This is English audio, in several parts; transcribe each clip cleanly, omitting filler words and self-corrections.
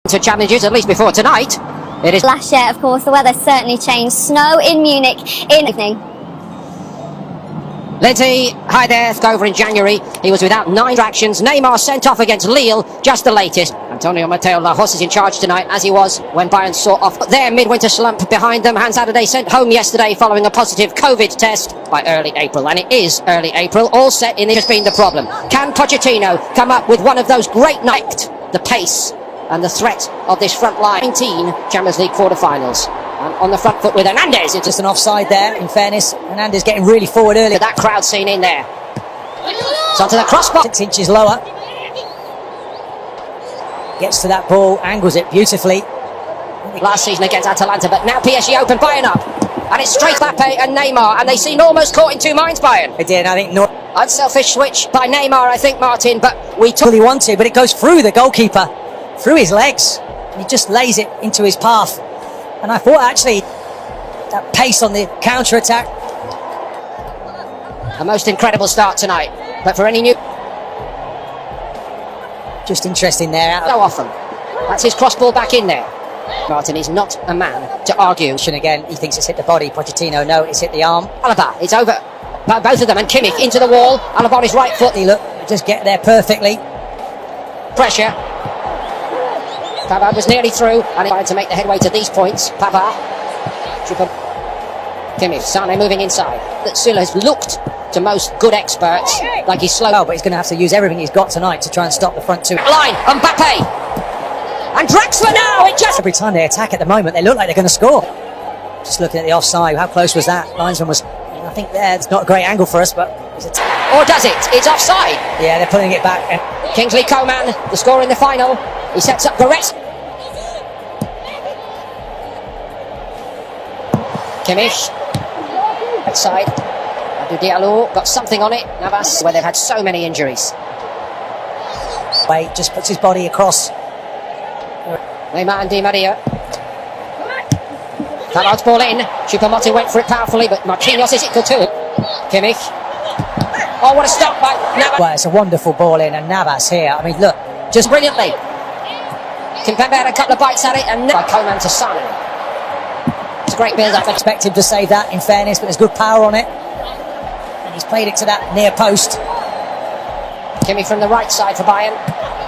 To challenges, at least before tonight. It is last year, of course, the weather certainly changed. Snow in Munich in evening. Lindsay, hi there. Over in January, he was without 9 distractions. Neymar sent off against Lille, just the latest. Antonio Mateo Lajos is in charge tonight, as he was when Bayern saw off their midwinter slump behind them. Hans Saturday sent home yesterday following a positive COVID test by early April, and it is early April. All set in, it has been the problem. Can Pochettino come up with one of those great nights? The pace and the threat of this front line. 19 Champions League quarter-finals. And on the front foot with Hernandez. It's just an offside there, in fairness. Hernandez getting really forward early. That crowd scene in there. It's onto the crossbar. 6 inches lower. Gets to that ball, angles it beautifully. Last season against Atalanta, but now PSG open Bayern up. And it's straight Mbappe and Neymar, and they seem almost caught in two minds, Bayern. They did, I think. Unselfish switch by Neymar, I think, Martin, but we took... He wanted, but it goes through the goalkeeper, through his legs. And he just lays it into his path. And I thought, actually, that pace on the counter-attack. A most incredible start tonight, but for any new... Just interesting there. So often. That's his cross ball back in there. Martin is not a man to argue. And again, he thinks it's hit the body. Pochettino, no, it's hit the arm. Alaba, it's over. Both of them, and Kimmich into the wall. Alaba on his right foot. He look, just get there perfectly. Pressure. Pavard was nearly through, and he tried to make the headway to these points. Pavard. Kimmich, Sane moving inside. That Silla has looked to most good experts like he's slow. But he's going to have to use everything he's got tonight to try and stop the front two. Line, Mbappe. And Draxler now, it just... Every time they attack at the moment, they look like they're going to score. Just looking at the offside, how close was that? Linesman was, I think it's not a great angle for us, but... Or does it? It's offside. Yeah, they're putting it back. Kingsley Coman, the scorer in the final. He sets up Goretz. Kimmich. Outside. Abdou Diallo got something on it. Navas, where they've had so many injuries. Wait, just puts his body across. Neymar and Di Maria. Pavard's ball in. Choupo-Moting went for it powerfully, but Marquinhos is equal to it. Kimmich. Oh, what a stop by Navas. Well, it's a wonderful ball in, and Navas here. I mean, look, just brilliantly. Kimpembe had a couple of bites at it, and by Coman to Sane. It's a great build-up. Expect him to save that, in fairness, but there's good power on it. And he's played it to that near post. Kimmich from the right side for Bayern.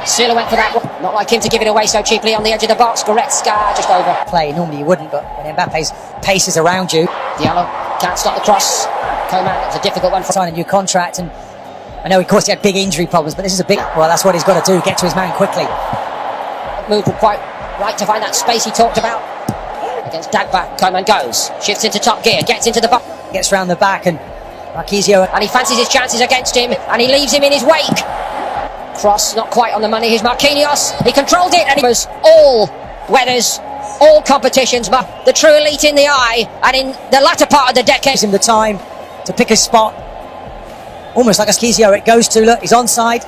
Silla went for that one. Not like him to give it away so cheaply on the edge of the box. Goretzka just over. Play, normally you wouldn't, but when Mbappe's pace is around you. Diallo can't stop the cross. Coman, it's a difficult one for signing a new contract, and I know of course he had big injury problems, but this is a big... Well, that's what he's got to do, get to his man quickly. Moved quite right to find that space he talked about. Against Dagba, Coman goes. Shifts into top gear, gets into the box. Gets round the back, and Marquinhos... And he fancies his chances against him, and he leaves him in his wake. Cross, not quite on the money. Here's Marquinhos. He controlled it, and it was all weathers, all competitions, but the true elite in the eye, and in the latter part of the decade. Gives him the time to pick his spot. Almost like Asquizio it goes to. Look, he's onside.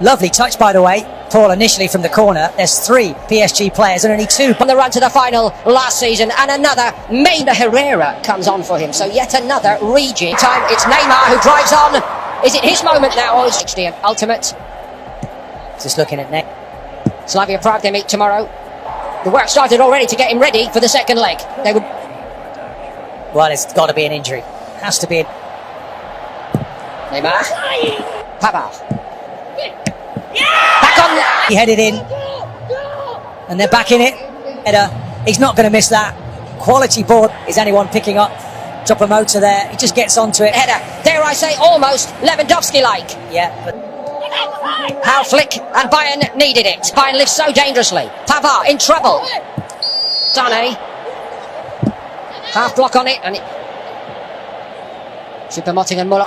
Lovely touch, by the way. Paul initially from the corner. There's 3 PSG players and only 2 on the run to the final last season, and another Meda Herrera comes on for him. So yet another rejig. Time it's Neymar who drives on. Is it his moment now, or is it the ultimate? Just looking at Nick. Slavia Prague, they meet tomorrow. The work started already to get him ready for the second leg. They would. Well, it's got to be an injury. Has to be. Neymar. Pavard. Back on. He headed in, and they're back in it. He's not going to miss that. Quality ball. Is anyone picking up? Drop a motor there. He just gets onto it. Header. Dare I say, almost Lewandowski-like. Yeah, but. How Flick and Bayern needed it. Bayern lives so dangerously. Pavard in trouble. Sane. Half block on it, and it. Choupo-Moting and Muller.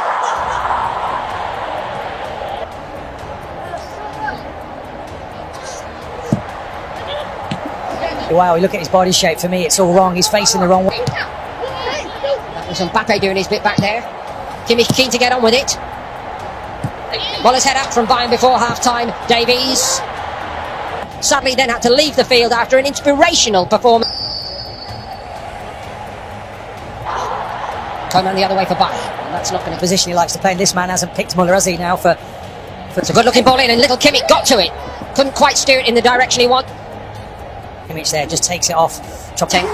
Wow, look at his body shape. For me, it's all wrong. He's facing the wrong way. That was Mbappe doing his bit back there. Kimmich keen to get on with it. Muller's head up from Bayern before half-time. Davies sadly then had to leave the field after an inspirational performance. Coman the other way for Bayern. And that's not going to... Position he likes to play, and this man hasn't picked Muller, has he, now for... It's a good-looking ball in, and little Kimmich got to it. Couldn't quite steer it in the direction he wanted. Kimmich there just takes it off. Chopting.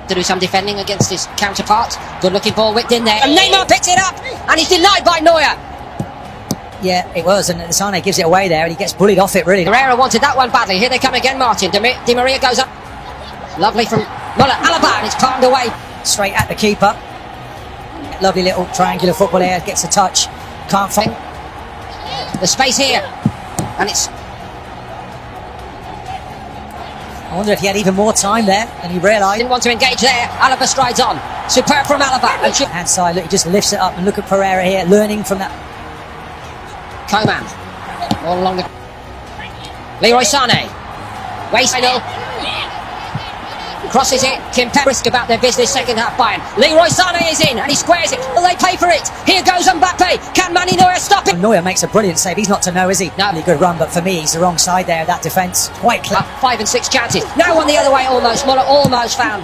To do some defending against his counterpart. Good looking ball whipped in there. And Neymar picks it up and he's denied by Neuer. Yeah, it was, and Sane gives it away there and he gets bullied off it really. Herrera wanted that one badly. Here they come again, Martin. Di Maria goes up. Lovely from Muller. Alaba, and it's palmed away. Straight at the keeper. Lovely little triangular football here. Gets a touch. Can't find the space here. And it's... I wonder if he had even more time there than he realised. Didn't want to engage there. Alaba strides on. Superb from Alaba. And hand side, look, he just lifts it up and look at Pereira here, learning from that. Coman. All along the... Leroy Sané. Waste. Crosses it. Kimpembe risk about their business. Second half Bayern. Leroy Sané is in and he squares it. Will they pay for it? Here goes Mbappe. Can Mani Neuer stop it? Neuer makes a brilliant save. He's not to know, is he? No. Really good run, but for me, he's the wrong side there. That defence quite clear. 5 and 6 chances. Now on the other way almost. Muller almost found.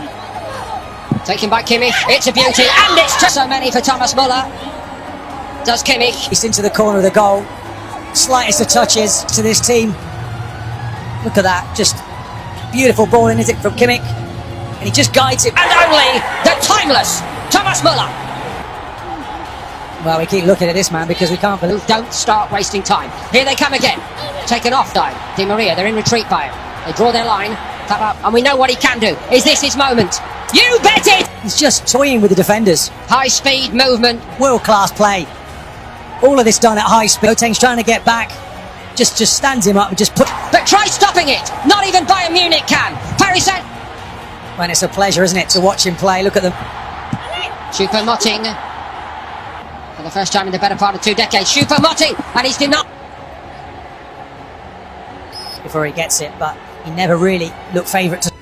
Taken by Kimmich. It's a beauty and it's just so many for Thomas Muller. Does Kimmich. He's into the corner of the goal. Slightest of touches to this team. Look at that. Just beautiful ball in, is it, from Kimmich? And he just guides it. And only the timeless Thomas Muller. Well, we keep looking at this man because we can't believe... Don't start wasting time. Here they come again. Taken off time. Di Maria, they're in retreat by him. They draw their line. Tap up, and we know what he can do. Is this his moment? You bet it! He's just toying with the defenders. High speed movement. World-class play. All of this done at high speed. Boateng's trying to get back. Just stands him up and just put... But try stopping it. Not even Bayen Munich can. Paris Saint... When it's a pleasure, isn't it, to watch him play. Look at them. Choupo-Moting. For the first time in the better part of 2 decades. Choupo-Moting. And he's denied. Before he gets it, but he never really looked favourite to...